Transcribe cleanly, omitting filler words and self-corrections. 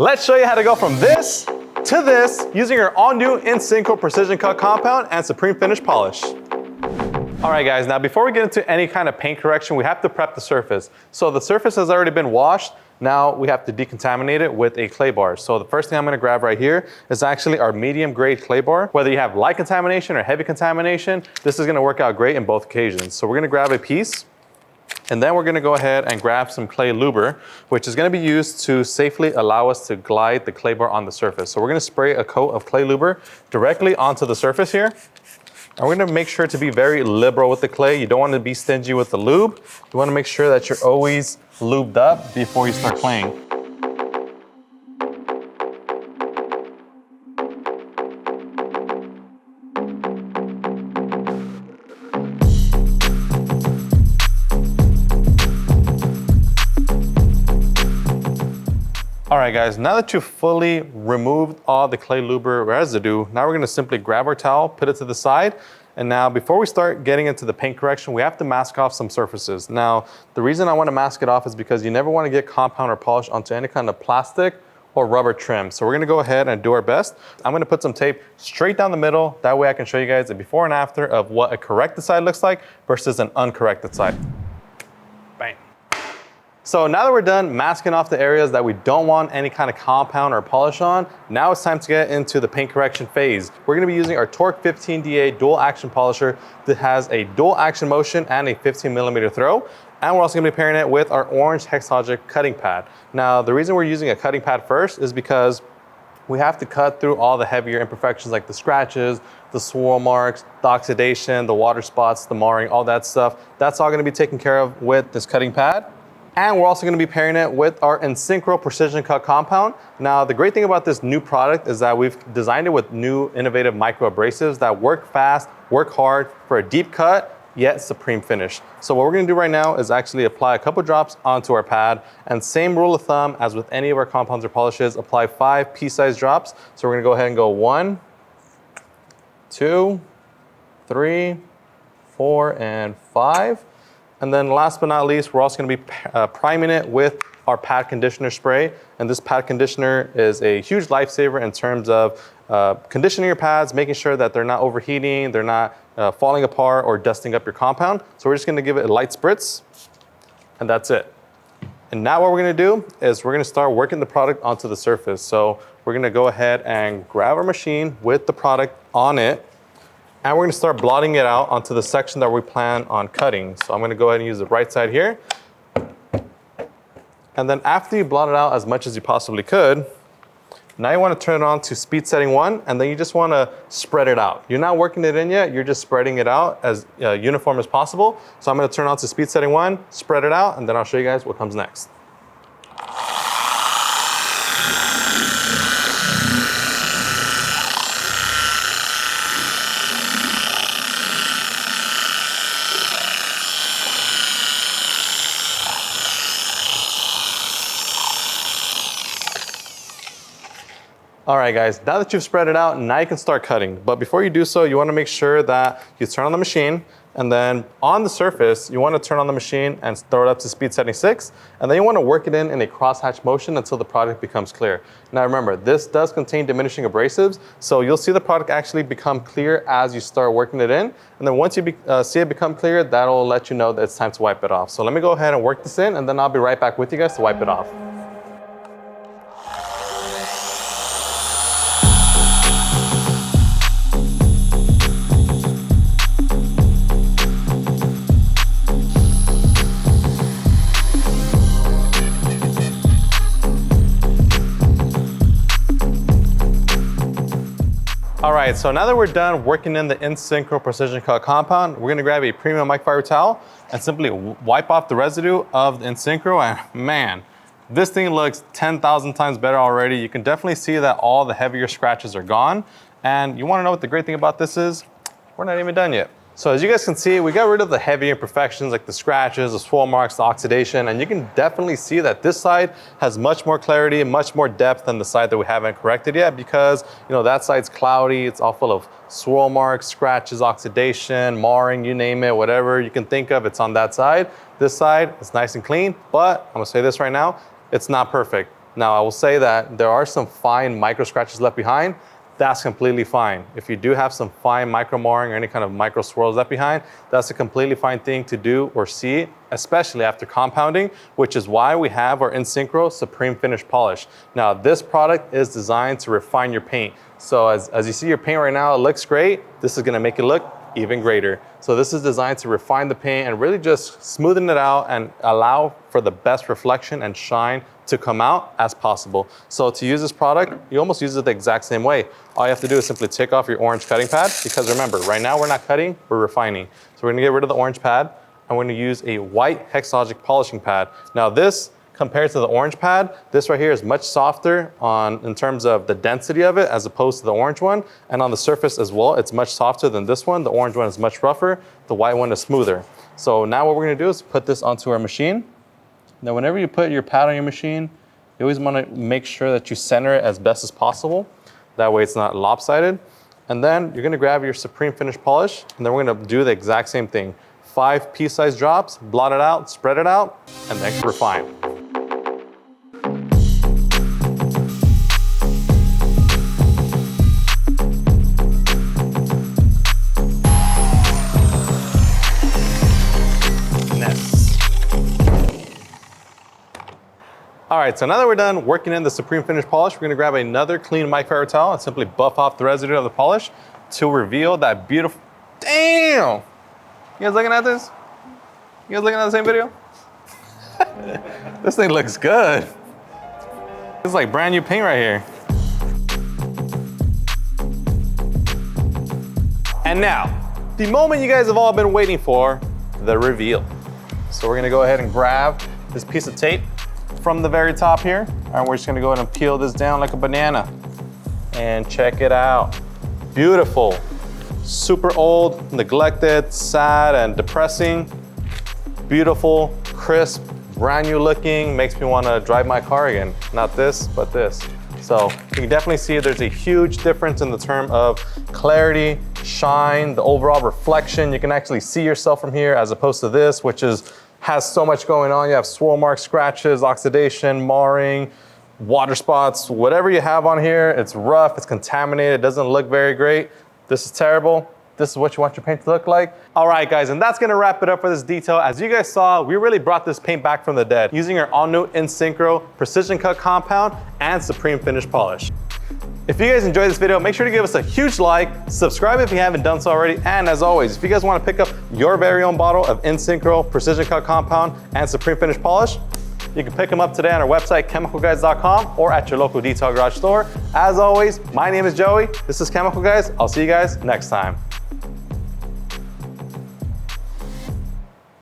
Let's show you how to go from this to this using our all new InSynchro Precision Cut Compound and Supreme Finish Polish. All right guys, now before we get into any kind of paint correction, we have to prep the surface. So the surface has already been washed. Now we have to decontaminate it with a clay bar. So the first thing I'm gonna grab right here is actually our medium grade clay bar. Whether you have light contamination or heavy contamination, this is gonna work out great in both occasions. So we're gonna grab a piece, and then we're gonna go ahead and grab some clay luber, which is gonna be used to safely allow us to glide the clay bar on the surface. So we're gonna spray a coat of clay luber directly onto the surface here. And we're gonna make sure to be very liberal with the clay. You don't wanna be stingy with the lube. You wanna make sure that you're always lubed up before you start playing. All right guys, now that you've fully removed all the clay luber residue, now we're gonna simply grab our towel, put it to the side, and now before we start getting into the paint correction, we have to mask off some surfaces. Now, the reason I wanna mask it off is because you never wanna get compound or polish onto any kind of plastic or rubber trim. So we're gonna go ahead and do our best. I'm gonna put some tape straight down the middle. That way I can show you guys the before and after of what a corrected side looks like versus an uncorrected side. Bang. So now that we're done masking off the areas that we don't want any kind of compound or polish on, now it's time to get into the paint correction phase. We're gonna be using our Torque 15DA dual action polisher that has a dual action motion and a 15mm throw. And we're also gonna be pairing it with our orange Hex-Logic cutting pad. Now, the reason we're using a cutting pad first is because we have to cut through all the heavier imperfections like the scratches, the swirl marks, the oxidation, the water spots, the marring, all that stuff. That's all gonna be taken care of with this cutting pad. And we're also gonna be pairing it with our InSynchro Precision Cut Compound. Now, the great thing about this new product is that we've designed it with new innovative micro abrasives that work fast, work hard for a deep cut, yet supreme finish. So what we're gonna do right now is actually apply a couple drops onto our pad, and same rule of thumb as with any of our compounds or polishes, apply 5 pea-sized drops. So we're gonna go ahead and go 1, 2, 3, 4, and 5. And then last but not least, we're also gonna be priming it with our pad conditioner spray. And this pad conditioner is a huge lifesaver in terms of conditioning your pads, making sure that they're not overheating, they're not falling apart or dusting up your compound. So we're just gonna give it a light spritz, and that's it. And now what we're gonna do is we're gonna start working the product onto the surface. So we're gonna go ahead and grab our machine with the product on it, and we're gonna start blotting it out onto the section that we plan on cutting. So I'm gonna go ahead and use the right side here. And then after you blot it out as much as you possibly could, now you wanna turn it on to speed setting 1, and then you just wanna spread it out. You're not working it in yet, you're just spreading it out as uniform as possible. So I'm gonna turn on to speed setting 1, spread it out, and then I'll show you guys what comes next. All right guys, now that you've spread it out, now you can start cutting. But before you do so, you wanna make sure that you turn on the machine, and then on the surface, you wanna turn on the machine and throw it up to speed setting 6, and then you wanna work it in a crosshatch motion until the product becomes clear. Now remember, this does contain diminishing abrasives, so you'll see the product actually become clear as you start working it in, and then once you see it become clear, that'll let you know that it's time to wipe it off. So let me go ahead and work this in, and then I'll be right back with you guys to wipe it off. All right, so now that we're done working in the InSynchro Precision Cut Compound, we're gonna grab a premium microfiber towel and simply wipe off the residue of the InSynchro, and man, this thing looks 10,000 times better already. You can definitely see that all the heavier scratches are gone. And you wanna know what the great thing about this is? We're not even done yet. So as you guys can see, we got rid of the heavy imperfections like the scratches, the swirl marks, the oxidation, and you can definitely see that this side has much more clarity and much more depth than the side that we haven't corrected yet, because that side's cloudy, it's all full of swirl marks, scratches, oxidation, marring, you name it, whatever you can think of, it's on that side. This side is nice and clean, but I'm gonna say this right now, it's not perfect. Now, I will say that there are some fine micro scratches left behind. That's completely fine. If you do have some fine micro marring or any kind of micro swirls left behind, that's a completely fine thing to do or see, especially after compounding, which is why we have our InSynchro Supreme Finish Polish. Now, this product is designed to refine your paint. So as you see your paint right now, it looks great. This is gonna make it look even greater. So this is designed to refine the paint and really just smoothen it out and allow for the best reflection and shine to come out as possible. So to use this product, you almost use it the exact same way. All you have to do is simply take off your orange cutting pad, because remember, right now we're not cutting, we're refining. So we're gonna get rid of the orange pad and we're gonna use a white Hex-Logic polishing pad. Now this, compared to the orange pad, this right here is much softer in terms of the density of it as opposed to the orange one. And on the surface as well, it's much softer than this one. The orange one is much rougher, the white one is smoother. So now what we're gonna do is put this onto our machine. Now, whenever you put your pad on your machine, you always wanna make sure that you center it as best as possible. That way it's not lopsided. And then you're gonna grab your Supreme Finish Polish, and then we're gonna do the exact same thing. 5 pea-sized drops, blot it out, spread it out, and then refine. All right, so now that we're done working in the Supreme Finish Polish, we're gonna grab another clean microfiber towel and simply buff off the residue of the polish to reveal that beautiful, damn! You guys looking at this? You guys looking at the same video? This thing looks good. It's like brand new paint right here. And now, the moment you guys have all been waiting for, the reveal. So we're gonna go ahead and grab this piece of tape from the very top here, and we're just gonna go ahead and peel this down like a banana. And check it out. Beautiful. Super old, neglected, sad, and depressing. Beautiful, crisp, brand new looking, makes me wanna drive my car again. Not this, but this. So you can definitely see there's a huge difference in the term of clarity, shine, the overall reflection. You can actually see yourself from here as opposed to this, which has so much going on. You have swirl marks, scratches, oxidation, marring, water spots, whatever you have on here. It's rough, it's contaminated, it doesn't look very great. This is terrible. This is what you want your paint to look like. All right, guys, and that's gonna wrap it up for this detail. As you guys saw, we really brought this paint back from the dead using our all-new InSynchro Precision Cut Compound and Supreme Finish Polish. If you guys enjoyed this video, make sure to give us a huge like, subscribe if you haven't done so already, and as always, if you guys want to pick up your very own bottle of InSynchro Precision Cut Compound and Supreme Finish Polish, you can pick them up today on our website, chemicalguys.com, or at your local detail garage store. As always, my name is Joey. This is Chemical Guys. I'll see you guys next time.